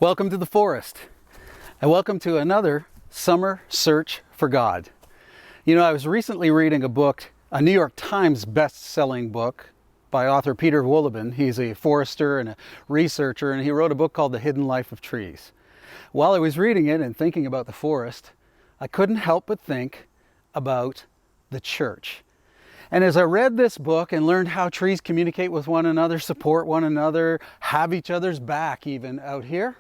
Welcome to the forest, and welcome to another summer search for God. You know, I was recently reading a book, a New York Times best-selling book by author Peter Wohlleben. He's a forester and a researcher, and he wrote a book called The Hidden Life of Trees. While I was reading it and thinking about the forest, I couldn't help but think about the church. And as I read this book and learned how trees communicate with one another, support one another, have each other's back even out here,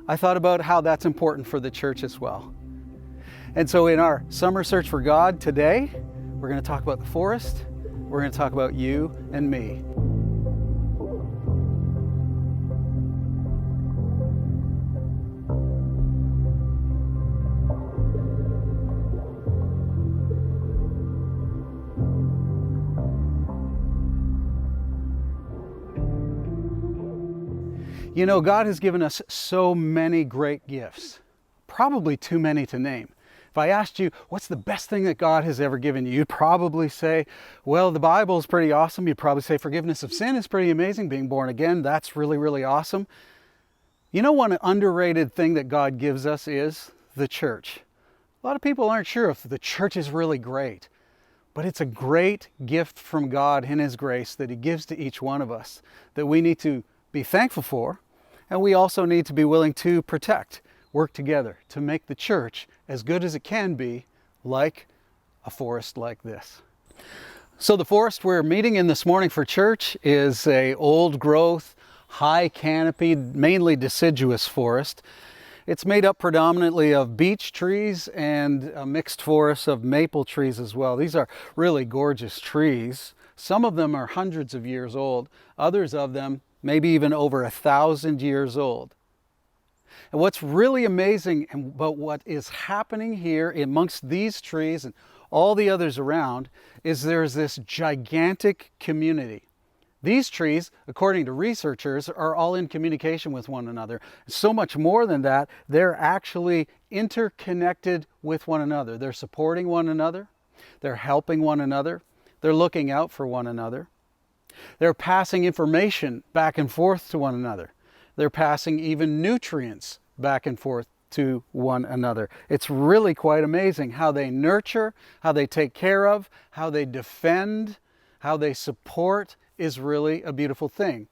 I thought about how that's important for the church as well. And so in our summer search for God today, we're going to talk about the forest. We're going to talk about you and me. You know, God has given us so many great gifts, probably too many to name. If I asked you, what's the best thing that God has ever given you? You'd probably say, well, the Bible is pretty awesome. You'd probably say forgiveness of sin is pretty amazing. Being born again, that's really, really awesome. You know, one underrated thing that God gives us is the church. A lot of people aren't sure if the church is really great, but it's a great gift from God in His grace that He gives to each one of us that we need to be thankful for. And we also need to be willing to protect, work together to make the church as good as it can be, like a forest like this. So the forest we're meeting in this morning for church is a old growth, high canopied, mainly deciduous forest. It's made up predominantly of beech trees and a mixed forest of maple trees as well. These are really gorgeous trees. Some of them are hundreds of years old. Others of them maybe even over 1,000 years old. And what's really amazing about what is happening here amongst these trees and all the others around is there's this gigantic community. These trees, according to researchers, are all in communication with one another. So much more than that, they're actually interconnected with one another. They're supporting one another. They're helping one another. They're looking out for one another. They're passing information back and forth to one another. They're passing even nutrients back and forth to one another. It's really quite amazing how they nurture, how they take care of, how they defend, how they support is really a beautiful thing.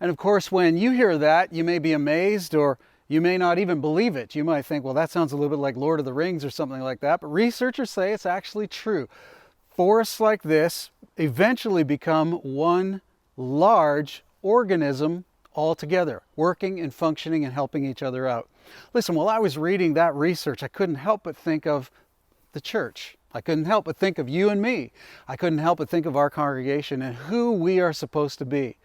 And of course, when you hear that, you may be amazed or you may not even believe it. You might think, well, that sounds a little bit like Lord of the Rings or something like that. But researchers say it's actually true. Forests like this eventually become one large organism altogether, working and functioning and helping each other out. Listen, while I was reading that research, I couldn't help but think of the church. I couldn't help but think of you and me. I couldn't help but think of our congregation and who we are supposed to be.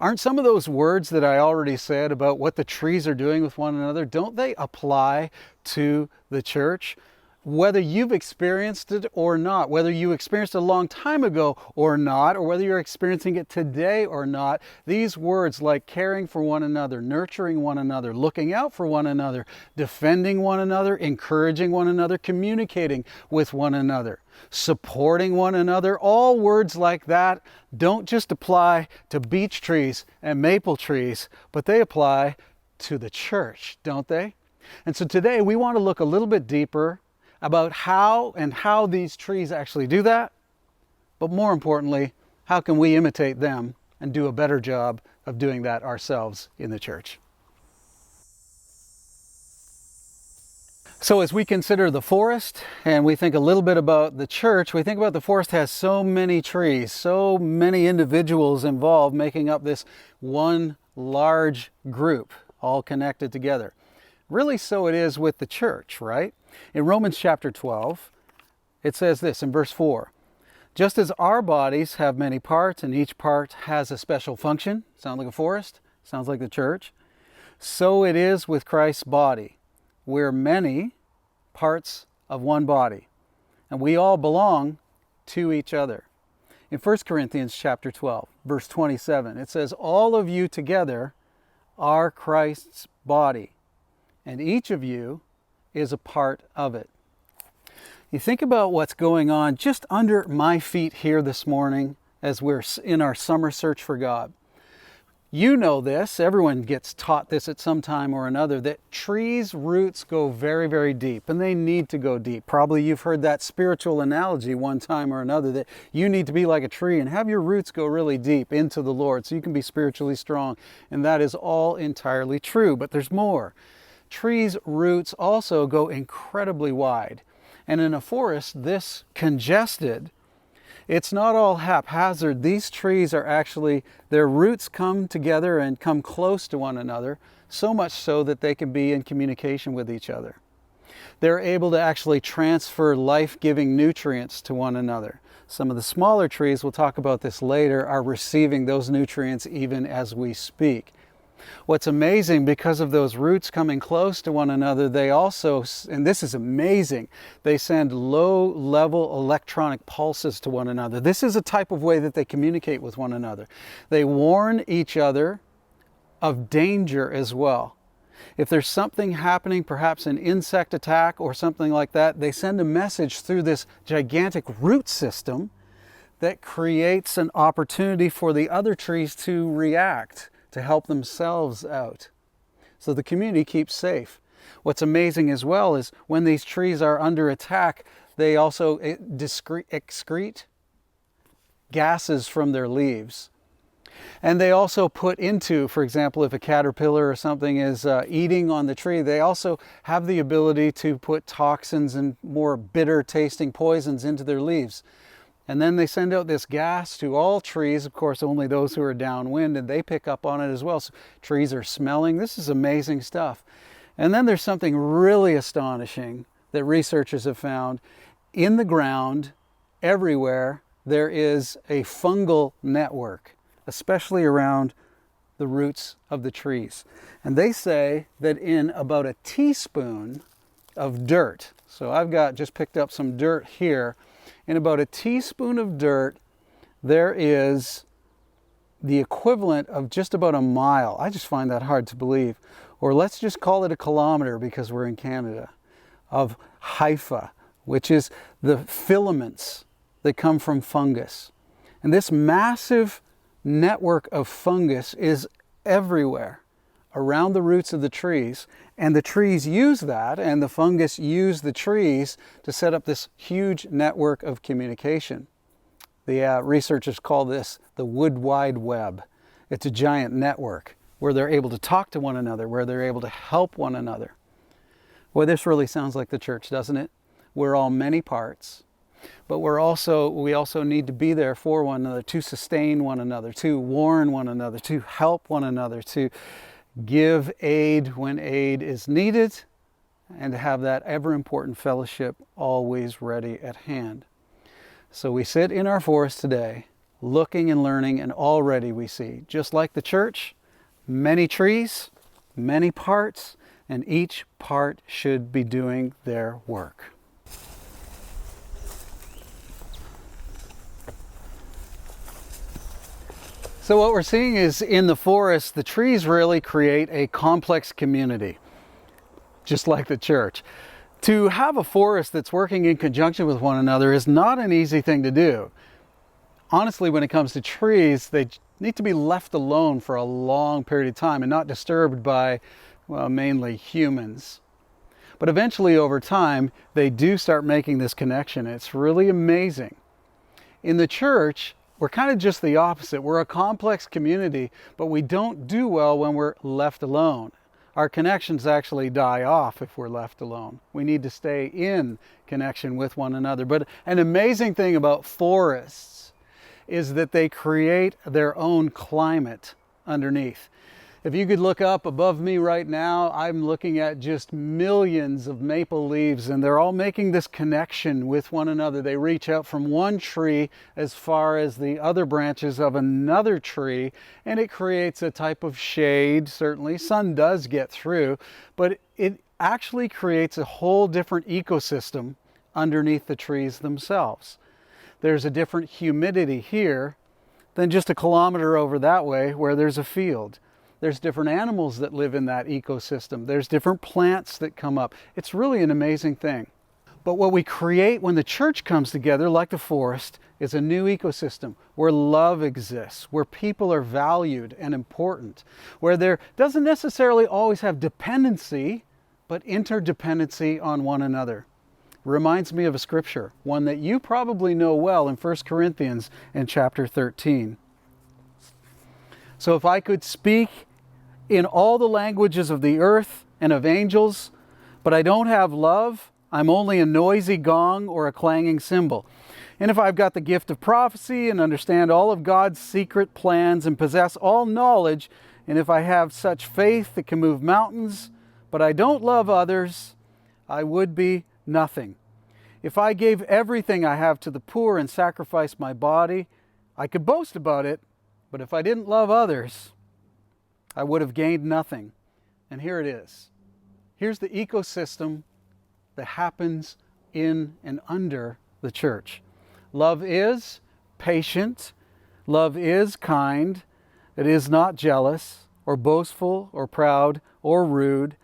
Aren't some of those words that I already said about what the trees are doing with one another, don't they apply to the church? Whether you've experienced it or not, whether you experienced it a long time ago or not, or whether you're experiencing it today or not, these words like caring for one another, nurturing one another, looking out for one another, defending one another, encouraging one another, communicating with one another, supporting one another, all words like that don't just apply to beech trees and maple trees, but they apply to the church, don't they? And so today we want to look a little bit deeper about how these trees actually do that, but more importantly, how can we imitate them and do a better job of doing that ourselves in the church. So as we consider the forest and we think a little bit about the church, we think about the forest has so many trees, so many individuals involved making up this one large group, all connected together. Really, so it is with the church, right? In Romans chapter 12, it says this in verse 4, just as our bodies have many parts and each part has a special function, sound like a forest, sounds like the church, so it is with Christ's body. We're many parts of one body, and we all belong to each other. In 1 Corinthians chapter 12, verse 27, it says, all of you together are Christ's body, and each of you is a part of it. You think about what's going on just under my feet here this morning as we're in our summer search for God. You know this, everyone gets taught this at some time or another, that trees' roots go very, very deep, and they need to go deep. Probably you've heard that spiritual analogy one time or another, that you need to be like a tree and have your roots go really deep into the Lord so you can be spiritually strong. And that is all entirely true, but there's more. Trees' roots also go incredibly wide. And in a forest this congested, it's not all haphazard. These trees are actually, their roots come together and come close to one another, so much so that they can be in communication with each other. They're able to actually transfer life-giving nutrients to one another. Some of the smaller trees, we'll talk about this later, are receiving those nutrients even as we speak. What's amazing, because of those roots coming close to one another, they also, and this is amazing, they send low-level electronic pulses to one another. This is a type of way that they communicate with one another. They warn each other of danger as well. If there's something happening, perhaps an insect attack or something like that, they send a message through this gigantic root system that creates an opportunity for the other trees to react, to help themselves out. So the community keeps safe. What's amazing as well is when these trees are under attack, they also excrete gases from their leaves. And they also put into, for example, if a caterpillar or something is eating on the tree, they also have the ability to put toxins and more bitter tasting poisons into their leaves. And then they send out this gas to all trees, of course only those who are downwind, and they pick up on it as well. So trees are smelling. This is amazing stuff. And then there's something really astonishing that researchers have found. In the ground, everywhere, there is a fungal network, especially around the roots of the trees. And they say that in about a teaspoon of dirt, so I've got just picked up some dirt here, in about a teaspoon of dirt, there is the equivalent of just about a mile. I just find that hard to believe. Or let's just call it a kilometer because we're in Canada, of hypha, which is the filaments that come from fungus. And this massive network of fungus is everywhere around the roots of the trees, and the trees use that, and the fungus use the trees to set up this huge network of communication. The researchers call this the Wood Wide Web. It's a giant network where they're able to talk to one another, where they're able to help one another. Well, this really sounds like the church, doesn't it? We're all many parts, but we also need to be there for one another, to sustain one another, to warn one another, to help one another, to give aid when aid is needed, and to have that ever important fellowship always ready at hand. So we sit in our forest today, looking and learning, and already we see, just like the church, many trees, many parts, and each part should be doing their work. So what we're seeing is in the forest, the trees really create a complex community, just like the church. To have a forest that's working in conjunction with one another is not an easy thing to do. Honestly, when it comes to trees, they need to be left alone for a long period of time and not disturbed by, well, mainly humans. But eventually, over time, they do start making this connection. It's really amazing. In the church, we're kind of just the opposite. We're a complex community, but we don't do well when we're left alone. Our connections actually die off if we're left alone. We need to stay in connection with one another. But an amazing thing about forests is that they create their own climate underneath. If you could look up above me right now, I'm looking at just millions of maple leaves, and they're all making this connection with one another. They reach out from one tree as far as the other branches of another tree, and it creates a type of shade. Certainly, sun does get through, but it actually creates a whole different ecosystem underneath the trees themselves. There's a different humidity here than just a kilometer over that way where there's a field. There's different animals that live in that ecosystem. There's different plants that come up. It's really an amazing thing. But what we create when the church comes together, like the forest, is a new ecosystem where love exists, where people are valued and important, where there doesn't necessarily always have dependency, but interdependency on one another. Reminds me of a scripture, one that you probably know well in 1 Corinthians in chapter 13. So if I could speak in all the languages of the earth and of angels, but I don't have love, I'm only a noisy gong or a clanging cymbal. And if I've got the gift of prophecy and understand all of God's secret plans and possess all knowledge, and if I have such faith that can move mountains, but I don't love others, I would be nothing. If I gave everything I have to the poor and sacrificed my body, I could boast about it, but if I didn't love others, I would have gained nothing. And here it is. Here's the ecosystem that happens in and under the church. Love is patient. Love is kind. It is not jealous or boastful or proud or rude.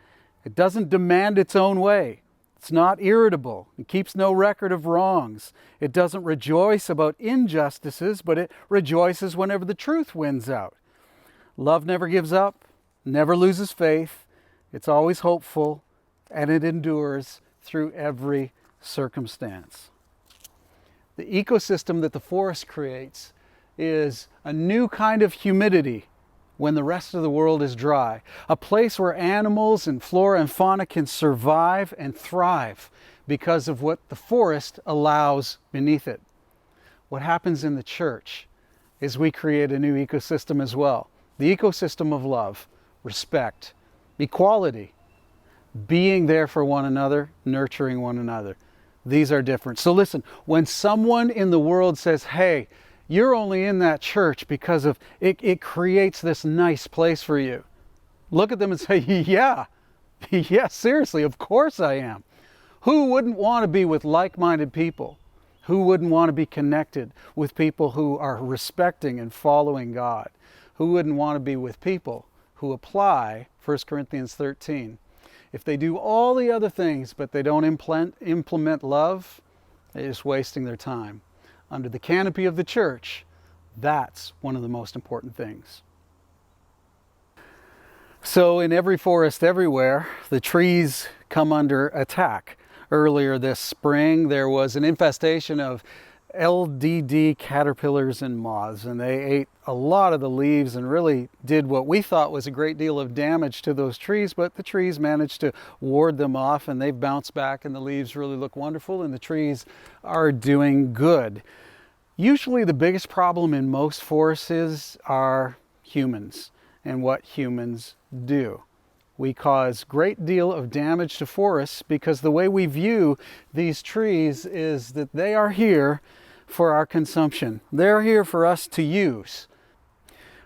It doesn't demand its own way. It's not irritable. It keeps no record of wrongs. It doesn't rejoice about injustices, but it rejoices whenever the truth wins out. Love never gives up, never loses faith. It's always hopeful, and it endures through every circumstance. The ecosystem that the forest creates is a new kind of humidity when the rest of the world is dry. A place where animals and flora and fauna can survive and thrive because of what the forest allows beneath it. What happens in the church is we create a new ecosystem as well. The ecosystem of love, respect, equality, being there for one another, nurturing one another. These are different. So listen, when someone in the world says, hey, you're only in that church because of it creates this nice place for you, look at them and say, yeah, seriously, of course I am. Who wouldn't want to be with like-minded people? Who wouldn't want to be connected with people who are respecting and following God? Who wouldn't want to be with people who apply 1 Corinthians 13? If they do all the other things, but they don't implement love, they're just wasting their time. Under the canopy of the church, that's one of the most important things. So in every forest everywhere, the trees come under attack. Earlier this spring, there was an infestation of LDD caterpillars and moths, and they ate a lot of the leaves and really did what we thought was a great deal of damage to those trees, but the trees managed to ward them off, and they've bounced back, and the leaves really look wonderful, and the trees are doing good. Usually the biggest problem in most forests are humans and what humans do. We cause great deal of damage to forests because the way we view these trees is that they are here for our consumption. They're here for us to use.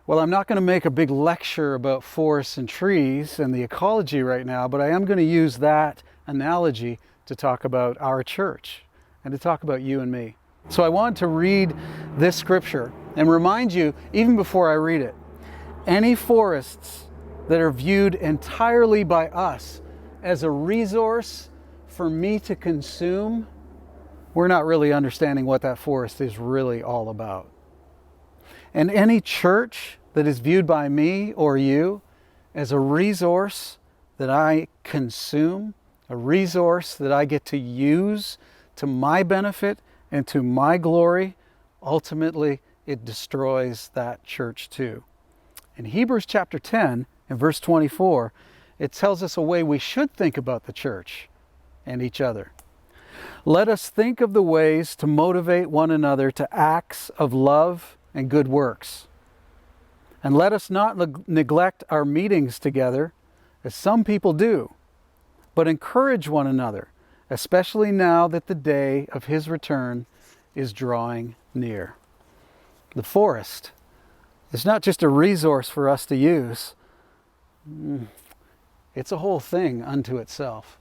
Well, I'm not going to make a big lecture about forests and trees and the ecology right now, but I am going to use that analogy to talk about our church and to talk about you and me. So I want to read this scripture and remind you, even before I read it, any forests that are viewed entirely by us as a resource for me to consume, we're not really understanding what that forest is really all about. And any church that is viewed by me or you as a resource that I consume, a resource that I get to use to my benefit and to my glory, ultimately it destroys that church too. In Hebrews chapter 10, in verse 24, it tells us a way we should think about the church and each other. Let us think of the ways to motivate one another to acts of love and good works. And let us not neglect our meetings together, as some people do, but encourage one another, especially now that the day of His return is drawing near. The forest is not just a resource for us to use. It's a whole thing unto itself.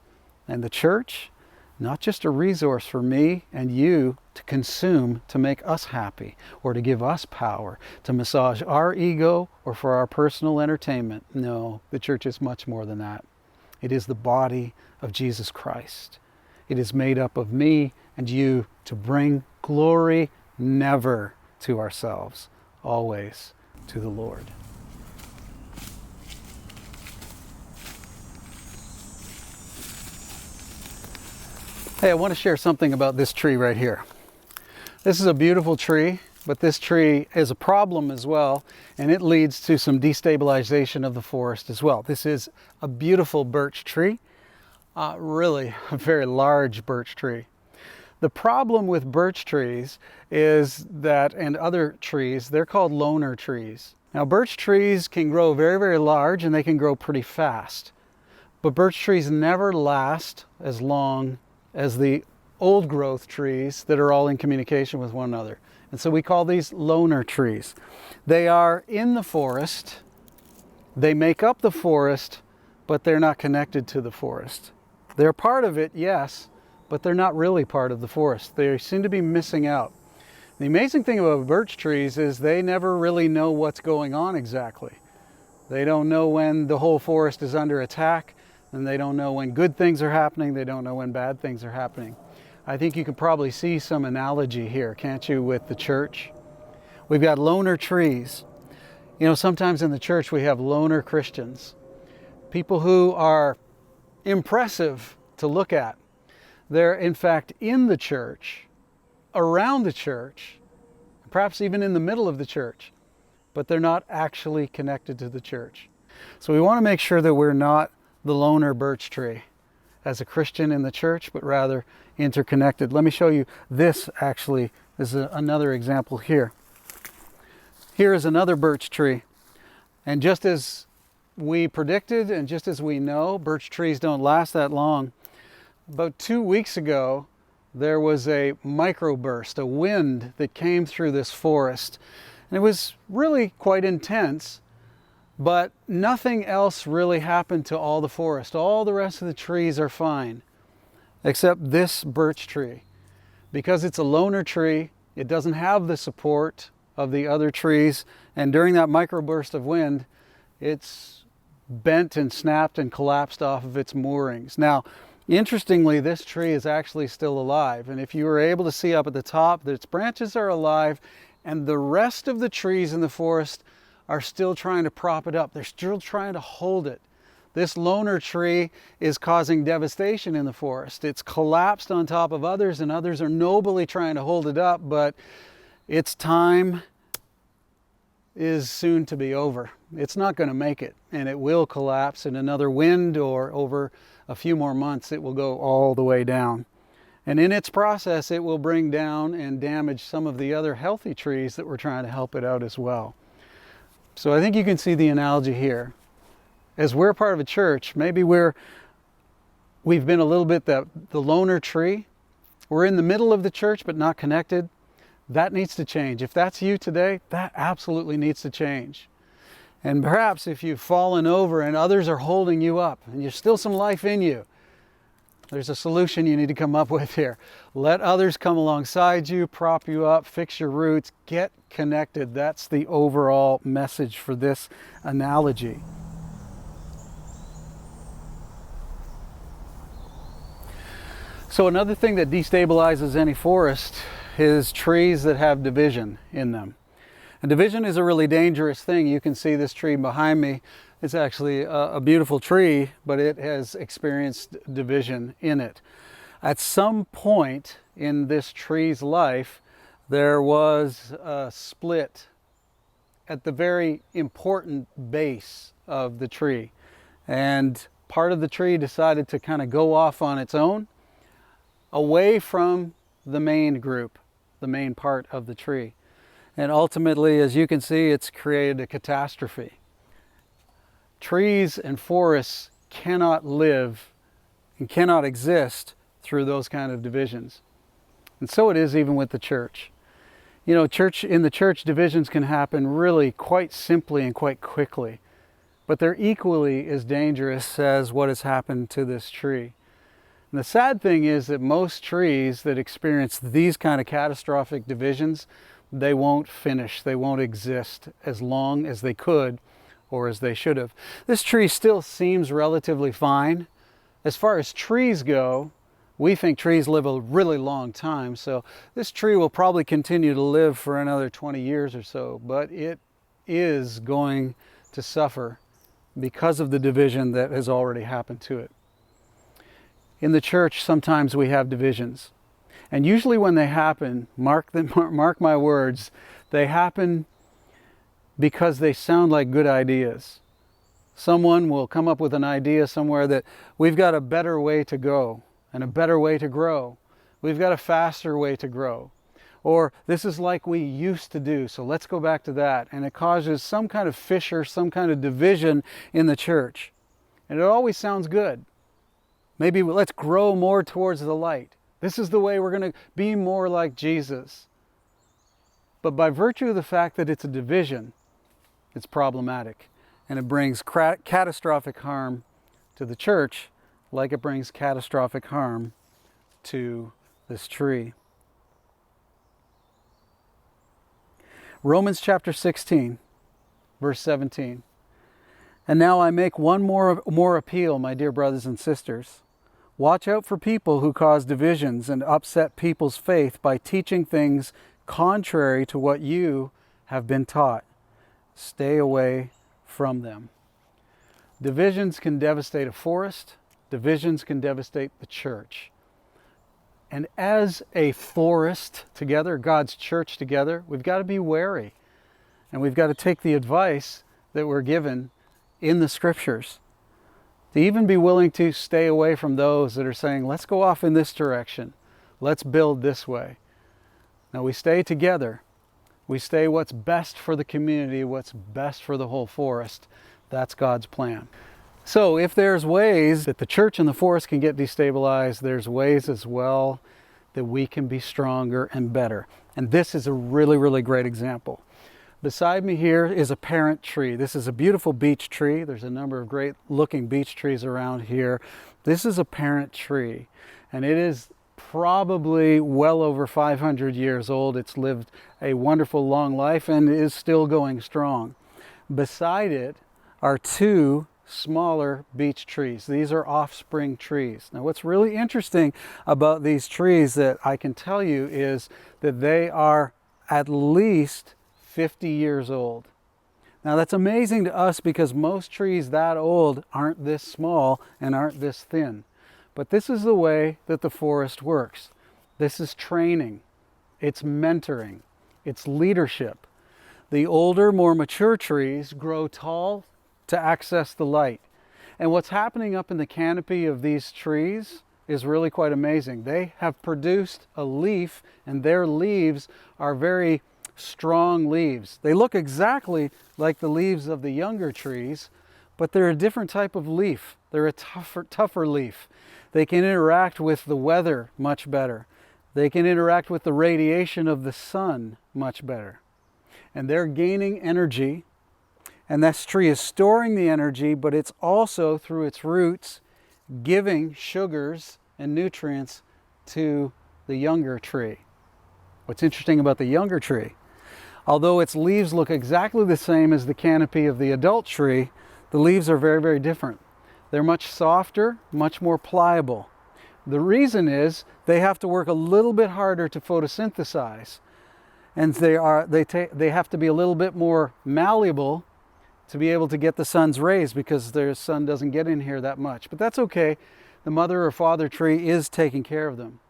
And the church, not just a resource for me and you to consume to make us happy or to give us power, to massage our ego or for our personal entertainment. No, the church is much more than that. It is the body of Jesus Christ. It is made up of me and you to bring glory never to ourselves, always to the Lord. Hey, I want to share something about this tree right here. This is a beautiful tree, but this tree is a problem as well, and it leads to some destabilization of the forest as well. This is a beautiful birch tree, really a very large birch tree. The problem with birch trees is that, and other trees, they're called loner trees. Now, birch trees can grow very, very large, and they can grow pretty fast. But birch trees never last as long as the old growth trees that are all in communication with one another. And so we call these loner trees. They are in the forest, they make up the forest, but they're not connected to the forest. They're part of it, yes, but they're not really part of the forest. They seem to be missing out. The amazing thing about birch trees is they never really know what's going on exactly. They don't know when the whole forest is under attack, and they don't know when good things are happening, they don't know when bad things are happening. I think you can probably see some analogy here, can't you, with the church? We've got loner trees. You know, sometimes in the church we have loner Christians, people who are impressive to look at. They're in fact in the church, around the church, perhaps even in the middle of the church, but they're not actually connected to the church. So we want to make sure that we're not the loner birch tree as a Christian in the church, but rather interconnected. Let me show you this actually. This is another example here. Here is another birch tree. And just as we predicted, and just as we know, birch trees don't last that long. About 2 weeks ago, there was a microburst, a wind that came through this forest. And it was really quite intense. But nothing else really happened to all the forest. All the rest of the trees are fine, except this birch tree. Because it's a loner tree, it doesn't have the support of the other trees, and during that microburst of wind, it's bent and snapped and collapsed off of its moorings. Now, interestingly, this tree is actually still alive, and if you were able to see up at the top that its branches are alive, and the rest of the trees in the forest are still trying to prop it up. They're still trying to hold it. This loner tree is causing devastation in the forest. It's collapsed on top of others, and others are nobly trying to hold it up, but its time is soon to be over. It's not going to make it, and it will collapse in another wind, or over a few more months it will go all the way down. And in its process, it will bring down and damage some of the other healthy trees that were trying to help it out as well. So I think you can see the analogy here. As we're part of a church, maybe we've been a little bit the loner tree. We're in the middle of the church but not connected. That needs to change. If that's you today, that absolutely needs to change. And perhaps if you've fallen over and others are holding you up and there's still some life in you, there's a solution you need to come up with here. Let others come alongside you, prop you up, fix your roots, get connected. That's the overall message for this analogy. So another thing that destabilizes any forest is trees that have division in them. And division is a really dangerous thing. You can see this tree behind me. It's actually a beautiful tree, but it has experienced division in it. At some point in this tree's life, there was a split at the very important base of the tree. And part of the tree decided to kind of go off on its own, away from the main group, the main part of the tree. And ultimately, as you can see, it's created a catastrophe. Trees and forests cannot live and cannot exist through those kind of divisions. And so it is even with the church. You know, in the church, divisions can happen really quite simply and quite quickly, but they're equally as dangerous as what has happened to this tree. And the sad thing is that most trees that experience these kind of catastrophic divisions, they won't finish, they won't exist as long as they could or as they should have. This tree still seems relatively fine. As far as trees go, We think trees live a really long time, so this tree will probably continue to live for another 20 years or so, but it is going to suffer because of the division that has already happened to it. In the church, sometimes we have divisions. And usually when they happen, mark my words, they happen because they sound like good ideas. Someone will come up with an idea somewhere that we've got a better way to go and a better way to grow. We've got a faster way to grow. Or this is like we used to do, so let's go back to that. And it causes some kind of fissure, some kind of division in the church. And it always sounds good. Maybe let's grow more towards the light. This is the way we're going to be more like Jesus. But by virtue of the fact that it's a division, it's problematic. And it brings catastrophic harm to the church, like it brings catastrophic harm to this tree. Romans chapter 16, verse 17. And now I make one more appeal, my dear brothers and sisters. Watch out for people who cause divisions and upset people's faith by teaching things contrary to what you have been taught. Stay away from them. Divisions can devastate a forest. Divisions can devastate the church. And as a forest together, God's church together, we've got to be wary. And we've got to take the advice that we're given in the scriptures. To even be willing to stay away from those that are saying, let's go off in this direction. Let's build this way. Now we stay together. We stay what's best for the community, what's best for the whole forest. That's God's plan. So if there's ways that the church and the forest can get destabilized, there's ways as well that we can be stronger and better. And this is a really, really great example. Beside me here is a parent tree. This is a beautiful beech tree. There's a number of great looking beech trees around here. This is a parent tree, and it is probably well over 500 years old. It's lived a wonderful long life and is still going strong. Beside it are two smaller beech trees. These are offspring trees. Now what's really interesting about these trees that I can tell you is that they are at least 50 years old. Now that's amazing to us because most trees that old aren't this small and aren't this thin. But this is the way that the forest works. This is training. It's mentoring. It's leadership. The older, more mature trees grow tall to access the light. And what's happening up in the canopy of these trees is really quite amazing. They have produced a leaf, and their leaves are very strong leaves. They look exactly like the leaves of the younger trees, but they're a different type of leaf. They're a tougher leaf. They can interact with the weather much better. They can interact with the radiation of the sun much better. And they're gaining energy, and this tree is storing the energy, but it's also, through its roots, giving sugars and nutrients to the younger tree. What's interesting about the younger tree, although its leaves look exactly the same as the canopy of the adult tree, the leaves are very, very different. They're much softer, much more pliable. The reason is they have to work a little bit harder to photosynthesize, and they have to be a little bit more malleable to be able to get the sun's rays, because their sun doesn't get in here that much. But that's okay. The mother or father tree is taking care of them.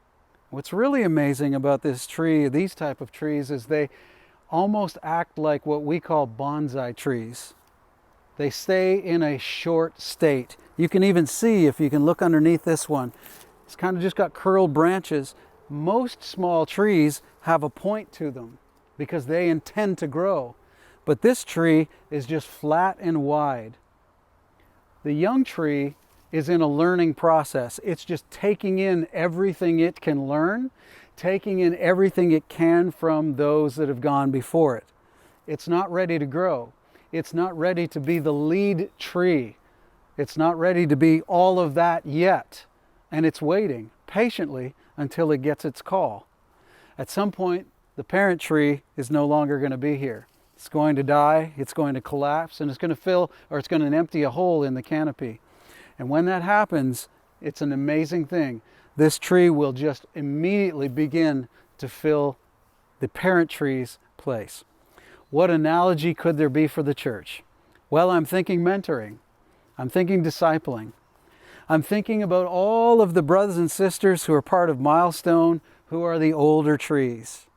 What's really amazing about this tree, these type of trees, is they almost act like what we call bonsai trees. They stay in a short state. You can even see, if you can look underneath this one, it's kind of just got curled branches. Most small trees have a point to them because they intend to grow. But this tree is just flat and wide. The young tree is in a learning process. It's just taking in everything it can learn, taking in everything it can from those that have gone before it. It's not ready to grow. It's not ready to be the lead tree. It's not ready to be all of that yet. And it's waiting patiently until it gets its call. At some point, the parent tree is no longer going to be here. It's going to die, it's going to collapse, and it's going to fill, or it's going to empty a hole in the canopy. And when that happens, it's an amazing thing. this tree will just immediately begin to fill the parent tree's place. What analogy could there be for the church? Well, I'm thinking mentoring. I'm thinking discipling. I'm thinking about all of the brothers and sisters who are part of Milestone, who are the older trees,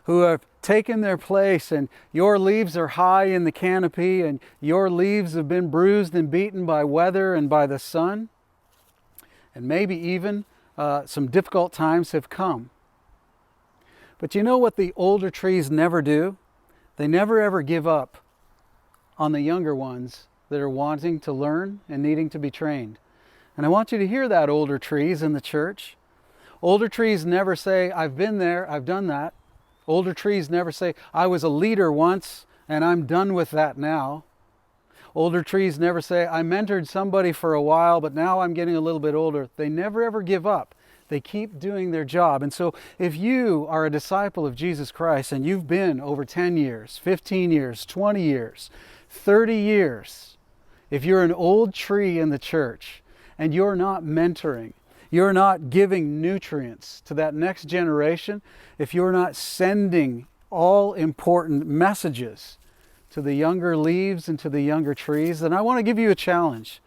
who have taken their place, and your leaves are high in the canopy, and your leaves have been bruised and beaten by weather and by the sun, and maybe even some difficult times have come. But you know what the older trees never do? They never ever give up on the younger ones that are wanting to learn and needing to be trained. And I want you to hear that, older trees in the church. Older trees never say, I've been there, I've done that. Older trees never say, I was a leader once and I'm done with that now. Older trees never say, I mentored somebody for a while, but now I'm getting a little bit older. They never ever give up. They keep doing their job. And so if you are a disciple of Jesus Christ and you've been over 10 years, 15 years, 20 years, 30 years, if you're an old tree in the church and you're not mentoring, you're not giving nutrients to that next generation, if you're not sending all important messages to the younger leaves and to the younger trees, then I want to give you a challenge.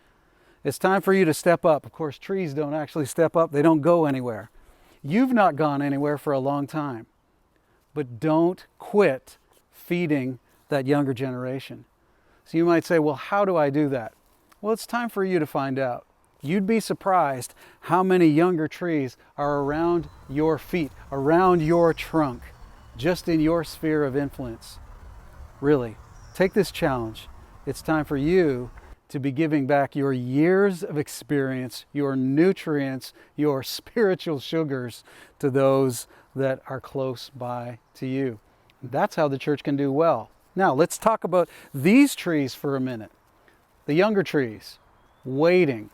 It's time for you to step up. Of course, trees don't actually step up. They don't go anywhere. You've not gone anywhere for a long time. But don't quit feeding that younger generation. So you might say, well, how do I do that? Well, it's time for you to find out. You'd be surprised how many younger trees are around your feet, around your trunk, just in your sphere of influence. Really, take this challenge. It's time for you to be giving back your years of experience, your nutrients, your spiritual sugars to those that are close by to you. That's how the church can do well. Now, let's talk about these trees for a minute. The younger trees, waiting.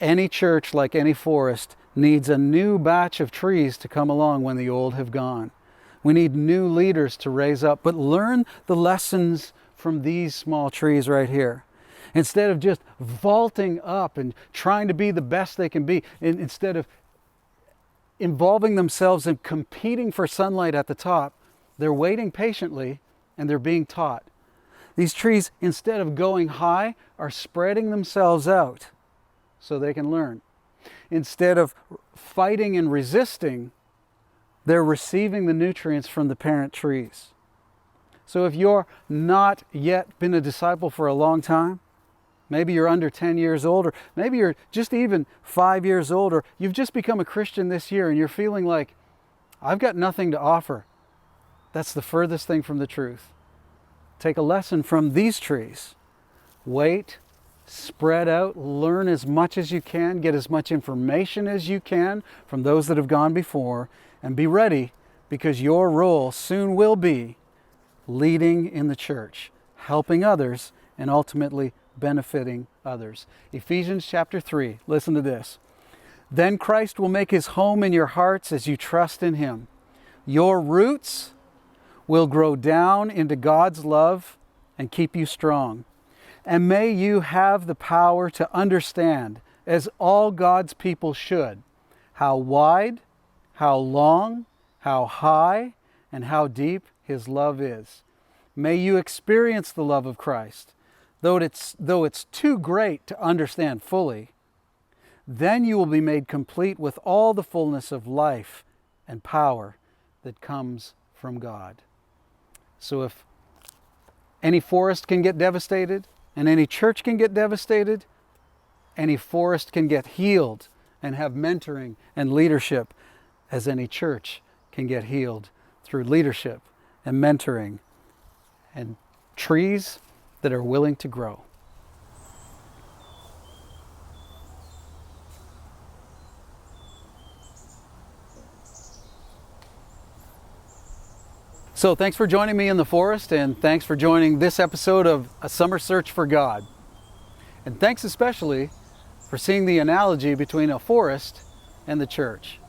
Any church, like any forest, needs a new batch of trees to come along when the old have gone. We need new leaders to raise up, but learn the lessons from these small trees right here. Instead of just vaulting up and trying to be the best they can be, instead of involving themselves in competing for sunlight at the top, they're waiting patiently and they're being taught. These trees, instead of going high, are spreading themselves out so they can learn. Instead of fighting and resisting, they're receiving the nutrients from the parent trees. So if you're not yet been a disciple for a long time, maybe you're under 10 years old, or maybe you're just even 5 years old, or you've just become a Christian this year and you're feeling like, I've got nothing to offer. That's the furthest thing from the truth. Take a lesson from these trees. Wait, spread out, learn as much as you can, get as much information as you can from those that have gone before, and be ready, because your role soon will be leading in the church, helping others, and ultimately benefiting others. Ephesians chapter 3, listen to this. Then Christ will make his home in your hearts as you trust in him. Your roots will grow down into God's love and keep you strong. And may you have the power to understand, as all God's people should, how wide, how long, how high, and how deep his love is. May you experience the love of Christ, though it's too great to understand fully. Then you will be made complete with all the fullness of life and power that comes from God. So if any forest can get devastated, and any church can get devastated, any forest can get healed and have mentoring and leadership, as any church can get healed through leadership and mentoring and trees that are willing to grow. So thanks for joining me in the forest, and thanks for joining this episode of A Summer Search for God. And thanks especially for seeing the analogy between a forest and the church.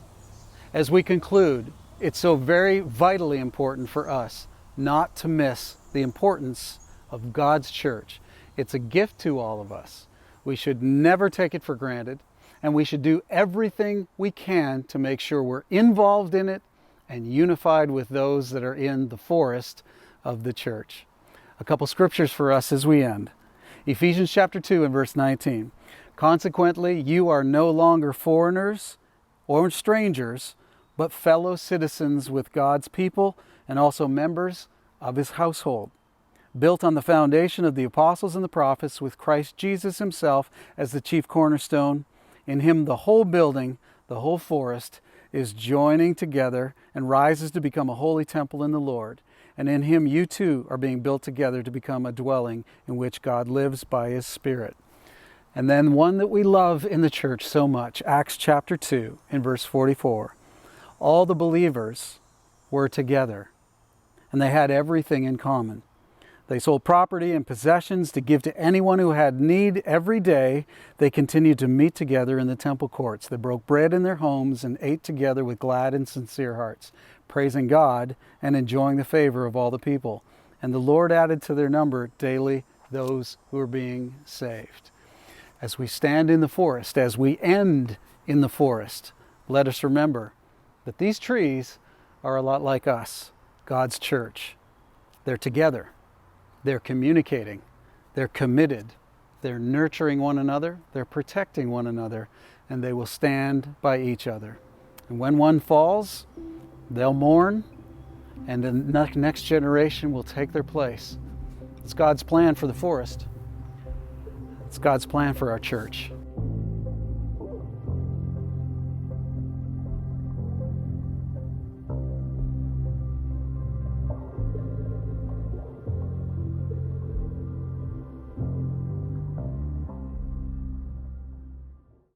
As we conclude, it's so very vitally important for us not to miss the importance of God's church. It's a gift to all of us. We should never take it for granted. and we should do everything we can to make sure we're involved in it and unified with those that are in the forest of the church. A couple scriptures for us as we end. Ephesians chapter 2 and verse 19. Consequently, you are no longer foreigners or strangers, but fellow citizens with God's people and also members of his household, built on the foundation of the apostles and the prophets, with Christ Jesus himself as the chief cornerstone. In him the whole building, the whole forest, is joining together and rises to become a holy temple in the Lord. And in him you too are being built together to become a dwelling in which God lives by his Spirit. And then one that we love in the church so much, Acts chapter 2 in verse 44. All the believers were together, and they had everything in common. They sold property and possessions to give to anyone who had need every day. They continued to meet together in the temple courts. They broke bread in their homes and ate together with glad and sincere hearts, praising God and enjoying the favor of all the people. And the Lord added to their number daily those who were being saved. As we stand in the forest, as we end in the forest, let us remember that these trees are a lot like us, God's church. They're together. They're communicating, they're committed, they're nurturing one another, they're protecting one another, and they will stand by each other. And when one falls, they'll mourn, and the next generation will take their place. It's God's plan for the forest. It's God's plan for our church.